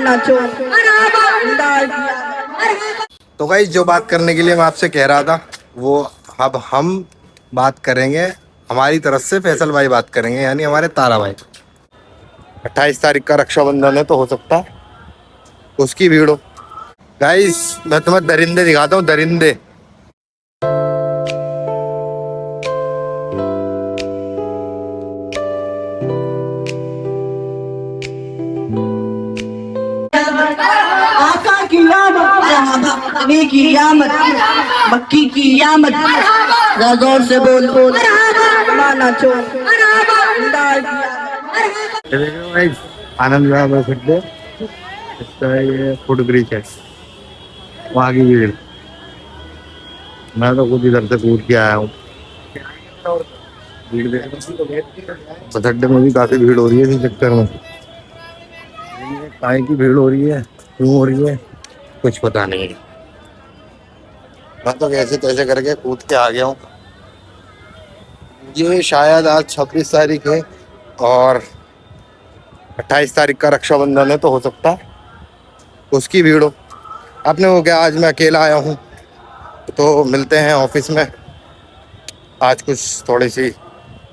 नाचो। तो गाइस जो बात करने के लिए मैं आपसे कह रहा था वो अब हम बात करेंगे, हमारी तरफ से फैसल भाई बात करेंगे, यानी हमारे तारा भाई। 28 तारीख का रक्षाबंधन है, तो हो सकता है उसकी भीड़ हो। गाइस मैं तुम्हें दरिंदे दिखाता हूँ, दरिंदे। आका की आमद, अली की आमद, मक्की की आमद, जोर से बोल बोल नाचो। आनंद विहार बस अड्डे, इसका ये फुट ब्रिज है, वहाँ की भीड़। मैं तो खुद इधर से कूद के आया हूँ। भीड़ देख, बस अड्डे में भी काफी भीड़ हो रही है इस चक्कर में। काय की भीड़ हो रही है, क्यों हो रही है, कुछ पता नहीं। मैं तो कैसे तैसे करके कूद के आ गया हूँ। ये शायद आज 26 तारीख है और 28 तारीख का रक्षाबंधन है, तो हो सकता है उसकी भीड़ हो। आपने वो क्या, आज मैं अकेला आया हूँ, तो मिलते हैं ऑफिस में। आज कुछ थोड़ी सी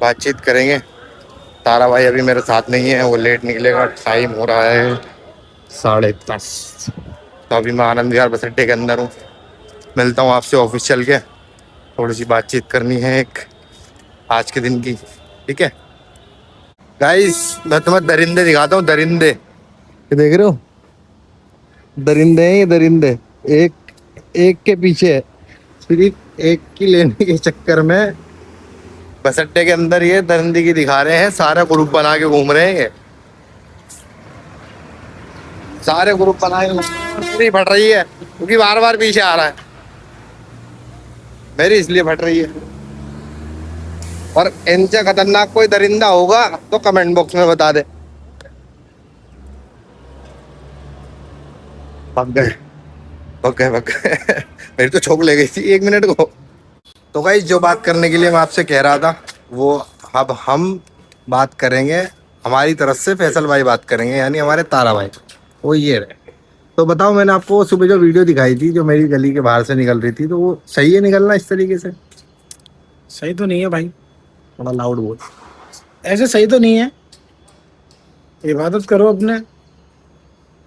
बातचीत करेंगे। तारा भाई अभी मेरे साथ नहीं है, वो लेट निकलेगा। टाइम हो रहा है 10:30। तो अभी मैं आनंद विहार बस अड्डे के अंदर हूँ। मिलता हूँ आपसे ऑफिस चल के, थोड़ी सी बातचीत करनी है एक आज के दिन की, ठीक है। गाइस मैं तुम्हें दरिंदे दिखाता हूँ, दरिंदे। ये देख रहे हो, दरिंदे हैं ये, दरिंदे। एक एक के पीछे, सिर्फ एक की लेने के चक्कर में बस अड्डे के अंदर ये दरिंदगी दिखा रहे हैं। सारा ग्रुप बना के घूम रहे हैं ये, सारे ग्रुप बना के मेरी फट रही है क्योंकि बार बार पीछे आ रहा है, मेरी इसलिए फट रही है। और इनसे खतरनाक कोई दरिंदा होगा तो कमेंट बॉक्स में बता दे। भाग गए, भाग गए, भाग गए। मेरी तो छोक ले गई थी 1 मिनट को। तो गाइस जो बात करने के लिए मैं आपसे कह रहा था वो अब हम बात करेंगे, हमारी तरफ से फैसल भाई बात करेंगे, यानी हमारे तारा भाई। वो ये रहे। तो बताओ, मैंने आपको सुबह जो वीडियो दिखाई थी जो मेरी गली के बाहर से निकल रही थी, तो वो सही है निकलना इस तरीके से? सही तो नहीं है भाई, थोड़ा लाउड बोल। ऐसे सही तो नहीं है। इबादत करो अपने,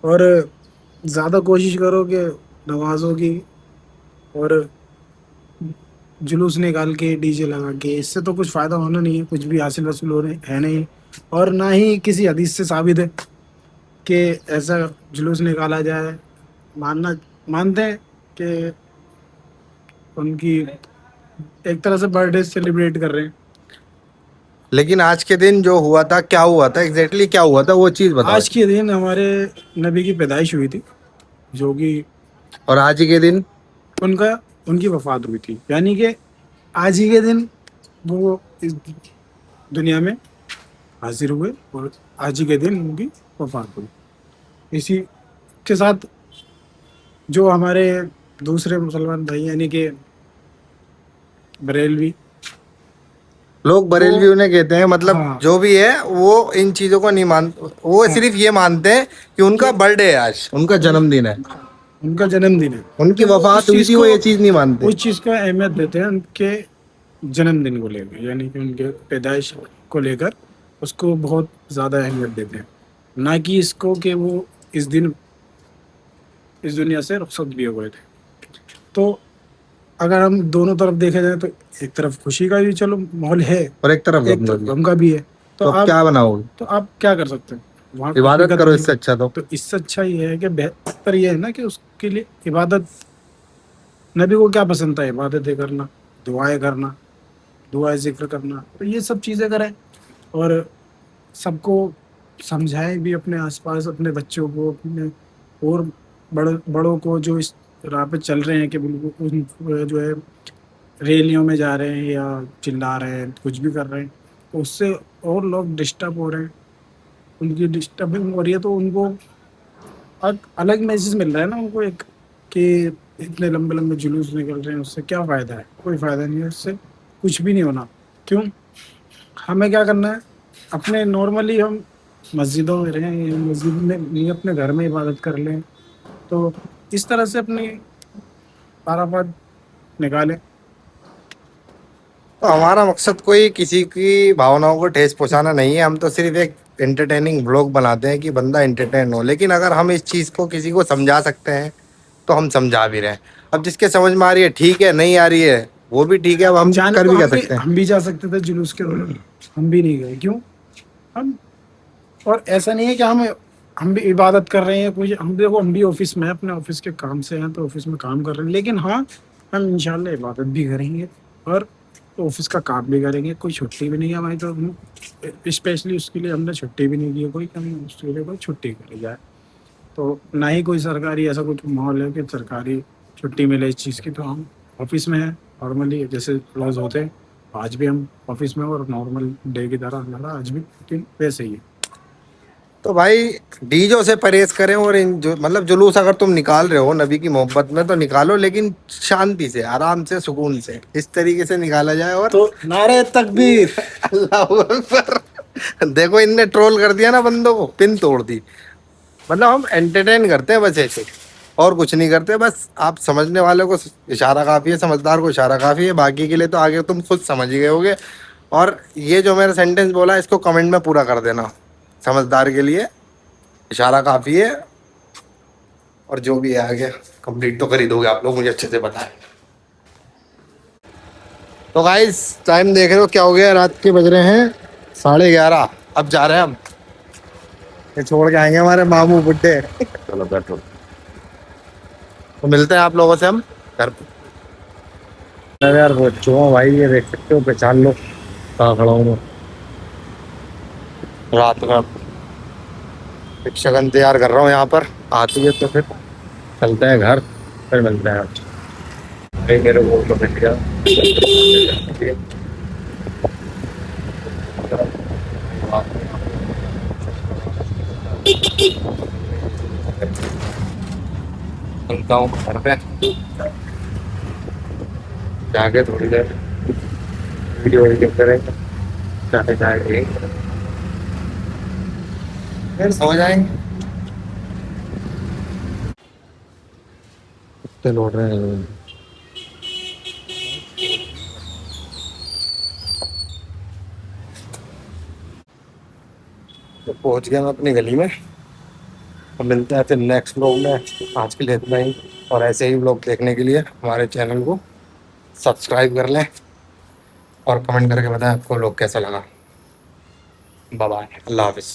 और ज़्यादा कोशिश करो कि नमाजों की, और जुलूस निकाल के डीजे लगा के इससे तो कुछ फ़ायदा होना नहीं है, कुछ भी हासिल वसूल हो रहे है नहीं। और ना ही किसी हदीस से साबित है कि ऐसा जुलूस निकाला जाए। मानते हैं कि उनकी एक तरह से बर्थडे सेलिब्रेट कर रहे हैं। लेकिन आज के दिन जो हुआ था, क्या हुआ था एग्जैक्टली, क्या हुआ था वो चीज़ बताओ। आज के दिन हमारे नबी की पैदाइश हुई थी, जो कि और आज ही के दिन उनकी वफात हुई थी, यानी कि आज ही के दिन वो इस दुनिया में हाजिर हुए और आज ही के दिन उनकी वफात हुई। इसी के साथ जो हमारे दूसरे मुसलमान भाई यानी कि बरेलवी, लोग बरेलवी उन्हें कहते हैं, मतलब हाँ, जो भी है वो इन चीजों को नहीं मानते। वो सिर्फ ये मानते हैं कि उनका बर्थडे है, आज उनका जन्मदिन है, उनका जन्मदिन है, उनकी वफात हुई थी, वो ये चीज नहीं मानते। उस चीज़ को अहमियत देते हैं उनके जन्मदिन को लेकर, यानी कि उनके पैदाइश को लेकर उसको बहुत ज़्यादा अहमियत देते हैं, ना कि इसको कि वो इस दिन इस दुनिया से रुखसत भी हो गए थे। तो अगर हम दोनों तरफ देखा जाए तो एक तरफ खुशी का भी चलो माहौल है, और एक तरफ एक तरफ गम का भी है। तो तो अब आप क्या बनाओगे? तो आप क्या कर सकते हैं? वहाँ इबादत खुशी का करो, दिन- इससे अच्छा तो इससे अच्छा ये है कि बेहतर ये है ना कि उसके लिए इबादत, नबी को क्या पसंद था? इबादतें करना, दुआएं करना, दुआएं जिक्र करना, तो ये सब चीज़ें करें और सबको समझाएं भी, अपने आसपास अपने बच्चों को, अपने और बड़ों को जो इस राह पे चल रहे हैं कि बिल्कुल उन जो है रैलियों में जा रहे हैं या चिल्ला रहे हैं, कुछ भी कर रहे हैं, तो उससे और लोग डिस्टर्ब हो रहे हैं, उनकी डिस्टर्बिंग हो रही है, तो उनको अलग मैसेज मिल रहा है ना उनको एक, कि इतने लंबे लंबे जुलूस निकल रहे हैं, उससे क्या फ़ायदा है? कोई फ़ायदा नहीं है, उससे कुछ भी नहीं होना। क्यों? हमें क्या करना है? अपने नॉर्मली हम मस्जिदों में रहें, या मस्जिद में नहीं, अपने घर में इबादत कर लें। तो इस तरह से अपनी पारापार निकालें। तो हमारा मकसद कोई किसी की भावनाओं को ठेस पहुंचाना नहीं है, हम तो सिर्फ एक एंटरटेनिंग ब्लॉग बनाते हैं कि बंदा एंटरटेन हो। लेकिन अगर हम इस चीज़ को किसी को समझा सकते हैं तो हम समझा भी रहे हैं। अब जिसके समझ में आ रही है ठीक है, नहीं आ रही है वो भी ठीक है, अब हम जाने कर को भी कर सकते हैं। हम भी जा सकते थे जुलूस के दौरान, हम भी नहीं गए, क्यों? हम, और ऐसा नहीं है कि हम भी इबादत कर रहे हैं कुछ, हम देखो हम भी ऑफिस में हैं, अपने ऑफिस के काम से हैं, तो ऑफिस में काम कर रहे हैं, लेकिन हाँ, हम इंशाल्लाह इबादत भी करेंगे और ऑफिस का काम भी करेंगे। कोई छुट्टी भी नहीं है हमारी, तो हम स्पेशली उसके लिए हमने छुट्टी भी नहीं दी है कोई, कि हम उसके लिए कोई छुट्टी करी जाए। तो ना ही कोई सरकारी ऐसा कुछ माहौल है कि सरकारी छुट्टी मिले इस चीज़ की, तो हम ऑफिस में हैं नॉर्मली, जैसे रोज होते हैं। आज भी हम ऑफिस में हैं और नॉर्मल डे की तरह हमारा आज भी रूटीन वैसे ही है। तो भाई डीजो से परहेज करें, और इन जो मतलब जुलूस अगर तुम निकाल रहे हो नबी की मोहब्बत में तो निकालो, लेकिन शांति से, आराम से, सुकून से, इस तरीके से निकाला जाए। और तो नारे तकबीर। अल्लाह अकबर। देखो इनने ट्रोल कर दिया ना बंदों को, पिन तोड़ दी। मतलब हम एंटरटेन करते हैं बस ऐसे, और कुछ नहीं करते। बस आप समझने वाले को इशारा काफ़ी है, समझदार को इशारा काफ़ी है, बाकी के लिए तो आगे तुम खुद समझ गए होगे। और ये जो मेरा सेंटेंस बोला इसको कमेंट में पूरा कर देना, समझदार के लिए इशारा काफ़ी है। और जो भी है आगे कंप्लीट तो कर ही दोगे आप लोग, मुझे अच्छे से पता है। तो गाइस टाइम देख रहे हो क्या हो गया, रात के बज रहे हैं 11:30। अब जा रहे हैं हम, ये छोड़ के आएंगे हमारे मामू बुड्ढे। चलो बैठो, तो मिलते हैं आप लोगों से हम घर पे। अरे यार बच्चों भाई, ये देख सकते हो, पहचान लो कहाँ खड़ा हूँ मैं। रात में एक शगन तैयार कर रहा हूँ यहाँ पर, आती है तो फिर चलते हैं घर, फिर मिलते हैं। भाई मेरे को तो मिल गया। चलता हूँ घर पे, जाके थोड़ी देर वीडियो करेंगे, चाहे जाएंगे फिर सो जाएंगे। कुत्ते लौट रहे हैं। तो पहुंच गया मैं अपनी गली में। तो मिलते हैं फिर नेक्स्ट व्लॉग में। आज के लिए इतना ही, और ऐसे ही व्लॉग देखने के लिए हमारे चैनल को सब्सक्राइब कर लें और कमेंट करके बताएं आपको व्लॉग कैसा लगा। बाय बाय, अल्लाह हाफिज़।